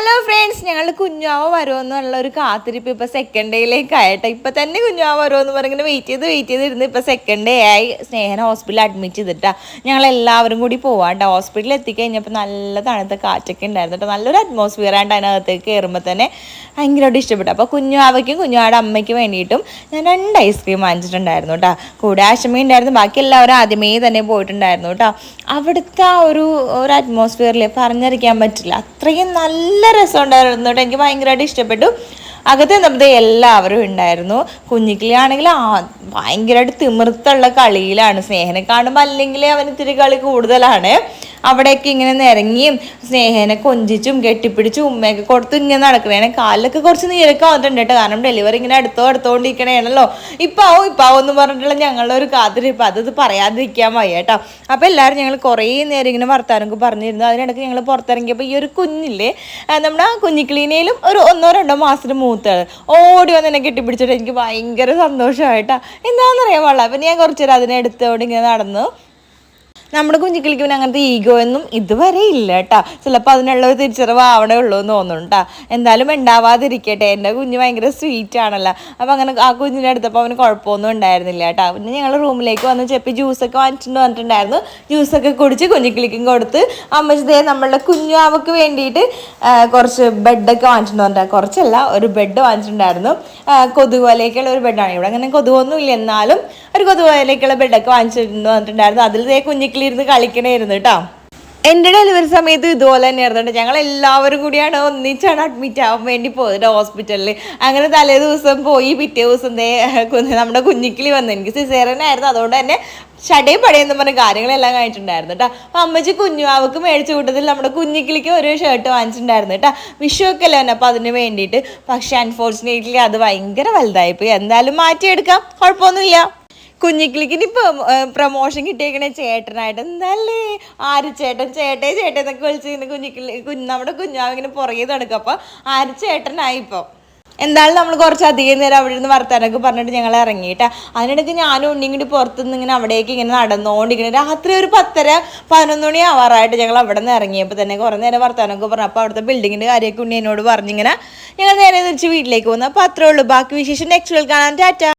Hello friends, ഞങ്ങൾ കുഞ്ഞാവ വരുമെന്നുള്ള ഒരു കാത്തിരിപ്പ് ഇപ്പോൾ സെക്കൻഡ് ഡേയിലേക്ക് ആയിട്ടെ. ഇപ്പം തന്നെ കുഞ്ഞാവ വരുമെന്ന് പറഞ്ഞിങ്ങനെ വെയിറ്റ് ചെയ്തിരുന്ന് ഇപ്പോൾ സെക്കൻഡ് ഡേ ആയി. സ്നേഹന ഹോസ്പിറ്റലിൽ അഡ്മിറ്റ് ചെയ്തിട്ടാ ഞങ്ങളെല്ലാവരും കൂടി പോവാട്ടോ. ഹോസ്പിറ്റലിൽ എത്തിക്കഴിഞ്ഞപ്പോൾ നല്ല തണുത്ത കാറ്റൊക്കെ ഉണ്ടായിരുന്നു കേട്ടോ. നല്ലൊരു അറ്റ്മോസ്ഫിയർ ആയിട്ട് അതിനകത്തേക്ക് കയറുമ്പോൾ തന്നെ ഭയങ്കരമായിട്ട് ഇഷ്ടപ്പെട്ടു. അപ്പോൾ കുഞ്ഞാവയ്ക്കും കുഞ്ഞാവയുടെ അമ്മയ്ക്ക് വേണ്ടിയിട്ടും ഞാൻ 2 ഐസ്ക്രീം വാങ്ങിച്ചിട്ടുണ്ടായിരുന്നു കേട്ടോ. കൂടെ ആശമി ഉണ്ടായിരുന്നു. ബാക്കി എല്ലാവരും ആദ്യമേ തന്നെ പോയിട്ടുണ്ടായിരുന്നു കേട്ടോ. അവിടുത്തെ ഒരു അറ്റ്മോസ്ഫിയറിൽ പറഞ്ഞറിയിക്കാൻ പറ്റില്ല, അത്രയും നല്ല രസമുണ്ടായിരുന്നു കേട്ടോ. എനിക്ക് ഭയങ്കരമായിട്ട് ഇഷ്ടപ്പെട്ടു. അകത്ത് നമ്മുടെ എല്ലാവരും ഉണ്ടായിരുന്നു. കുഞ്ഞിക്കിളി ആണെങ്കിൽ ഭയങ്കരമായിട്ട് തിമിർത്തുള്ള കളിയിലാണ്. സ്നേഹനെ കാണുമ്പോൾ അല്ലെങ്കിൽ അവന് ഇത്തിരി കളി കൂടുതലാണ്. അവിടെയൊക്കെ ഇങ്ങനെ നിരങ്ങിയും സ്നേഹനെ കൊഞ്ചിച്ചും കെട്ടിപ്പിടിച്ചും ഉമ്മയൊക്കെ കൊടുത്ത് ഇങ്ങനെ നടക്കണേ. കാലിലൊക്കെ കുറച്ച് നീരൊക്കെ വന്നിട്ടുണ്ട് കേട്ടോ. കാരണം ഡെലിവറി ഇങ്ങനെ എടുത്തോണ്ടിരിക്കണേണല്ലോ. ഇപ്പാവും എന്ന് പറഞ്ഞിട്ടുള്ള ഞങ്ങളുടെ ഒരു കാത്തിരിപ്പ്, അത് പറയാതിരിക്കാൻ വയ്യ കേട്ടോ. അപ്പോൾ എല്ലാവരും ഞങ്ങൾ കുറേ നേരം ഇങ്ങനെ വർത്താനൊക്കെ പറഞ്ഞിരുന്നു. അതിനിടയ്ക്ക് ഞങ്ങൾ പുറത്തിറങ്ങിയപ്പോൾ ഈ ഒരു കുഞ്ഞില്ലേ, നമ്മുടെ കുഞ്ഞിക്കിളീനേലും ഒരു 1-2 മാസത്തിന് മൂത്തത് ഓടി വന്ന് എന്നെ കെട്ടിപ്പിടിച്ചിട്ട് എനിക്ക് ഭയങ്കര സന്തോഷമായിട്ടാ. എന്താണെന്നറിയാൻ പാടില്ല. അപ്പം ഞാൻ കുറച്ച് നേരം അതിനെ എടുത്തോണ്ട് ഇങ്ങനെ നടന്നു. നമ്മുടെ കുഞ്ഞിക്കിളിക്ക് പിന്നെ അങ്ങനത്തെ ഈഗോ ഒന്നും ഇതുവരെ ഇല്ല കേട്ടോ. ചിലപ്പോൾ അതിനുള്ള ഒരു തിരിച്ചറിവ് ആവണേ ഉള്ളൂ എന്ന് തോന്നുന്നു കേട്ടോ. എന്തായാലും ഉണ്ടാവാതിരിക്കട്ടെ. എൻ്റെ കുഞ്ഞ് ഭയങ്കര സ്വീറ്റ് ആണല്ലോ. അപ്പോൾ അങ്ങനെ ആ കുഞ്ഞിനെ എടുത്തപ്പോൾ അവന് കുഴപ്പമൊന്നും ഉണ്ടായിരുന്നില്ല കേട്ടോ. പിന്നെ ഞങ്ങൾ റൂമിലേക്ക് വന്ന് ചെപ്പി ജ്യൂസൊക്കെ വാങ്ങിച്ചിട്ട് വന്നിട്ടുണ്ടായിരുന്നു. ജ്യൂസൊക്കെ കുടിച്ച് കുഞ്ഞിക്കിളിക്കും കൊടുത്ത് അമ്മച്ചതേ നമ്മളുടെ കുഞ്ഞാവക്ക് വേണ്ടിയിട്ട് കുറച്ച് ബെഡൊക്കെ വാങ്ങിച്ചിട്ട് വന്നിട്ടുണ്ട്. കുറച്ചല്ല, ഒരു ബെഡ് വാങ്ങിച്ചിട്ടുണ്ടായിരുന്നു. കൊതുകുപോലെയൊക്കെയുള്ള ഒരു ബെഡാണ്. ഇവിടെ അങ്ങനെ കൊതുകൊന്നും ഇല്ല, എന്നാലും ഒരു കൊതുകുപോലെയൊക്കെയുള്ള ബെഡൊക്കെ വാങ്ങിച്ചിട്ട് വന്നിട്ടുണ്ടായിരുന്നു. അതിൽ കുഞ്ഞിക്കിളിരുന്ന് കളിക്കണമായിരുന്നു കേട്ടോ. എൻ്റെ ഡെലിവറി സമയത്ത് ഇതുപോലെ തന്നെയായിരുന്നു. ഞങ്ങൾ എല്ലാവരും കൂടിയാണ് ഒന്നിച്ചാണ് അഡ്മിറ്റ് ആവാൻ വേണ്ടി പോയത് ഹോസ്പിറ്റലിൽ. അങ്ങനെ തലേ ദിവസം പോയി പിറ്റേ ദിവസം നമ്മുടെ കുഞ്ഞിക്കിളി വന്നു. എനിക്ക് സിസേറിയനായിരുന്നു, അതുകൊണ്ട് തന്നെ ഷടയും പടയെന്ന് പറഞ്ഞ കാര്യങ്ങളെല്ലാം കഴിഞ്ഞിട്ടുണ്ടായിരുന്നു കേട്ടോ. അപ്പം അമ്മച്ചി കുഞ്ഞുവാവക്ക് മേടിച്ച കൂട്ടത്തിൽ നമ്മുടെ കുഞ്ഞിക്കിളിക്ക് ഒരു ഷർട്ട് വാങ്ങിച്ചിട്ടുണ്ടായിരുന്നു കേട്ടോ. വിഷുവൊക്കെ അല്ലേ, അപ്പം അതിന് വേണ്ടിയിട്ട്. പക്ഷെ അൺഫോർച്ചുനേറ്റ്ലി അത് ഭയങ്കര വലുതായിപ്പോയി. എന്തായാലും മാറ്റിയെടുക്കാം, കുഴപ്പമൊന്നുമില്ല. കുഞ്ഞിക്കിളിക്കിന് ഇപ്പം പ്രൊമോഷൻ കിട്ടിയേക്കണേ ചേട്ടനായിട്ട്. എന്താല്ലേ ആര് ചേട്ടൻ എന്നൊക്കെ വിളിച്ചിങ്ങനെ നമ്മുടെ കുഞ്ഞാവിങ്ങനെ പുറകെ നടക്കും. അപ്പോൾ ആര് ചേട്ടനായി ഇപ്പോൾ. എന്തായാലും നമ്മൾ കുറച്ചധികം നേരം അവിടെ ഇരുന്ന് വർത്താനൊക്കെ പറഞ്ഞിട്ട് ഞങ്ങൾ ഇറങ്ങിയിട്ടാ. അതിനിടയ്ക്ക് ഞാനും ഉണ്ണിയും കൂടി പുറത്തുനിന്ന് ഇങ്ങനെ അവിടേക്ക് ഇങ്ങനെ നടന്നുകൊണ്ടിരിക്കുന്നത്. രാത്രി ഒരു 10-11 മണി ആവാറായിട്ട് ഞങ്ങൾ അവിടെ നിന്ന് ഇറങ്ങിയപ്പോൾ തന്നെ കുറേ നേരം വർത്താനൊക്കെ പറഞ്ഞു. അപ്പോൾ അവിടുത്തെ ബിൽഡിങ്ങിൻ്റെ കാര്യമൊക്കെ ഉണ്ണി എന്നോട് പറഞ്ഞിങ്ങനെ ഞങ്ങൾ നേരെ തിരിച്ച് വീട്ടിലേക്ക് പോകുന്നു. അപ്പോൾ അത്രേ ഉള്ളൂ. ബാക്കി വിശേഷം നെക്സ്റ്റ് കാണാൻ. ടാറ്റ.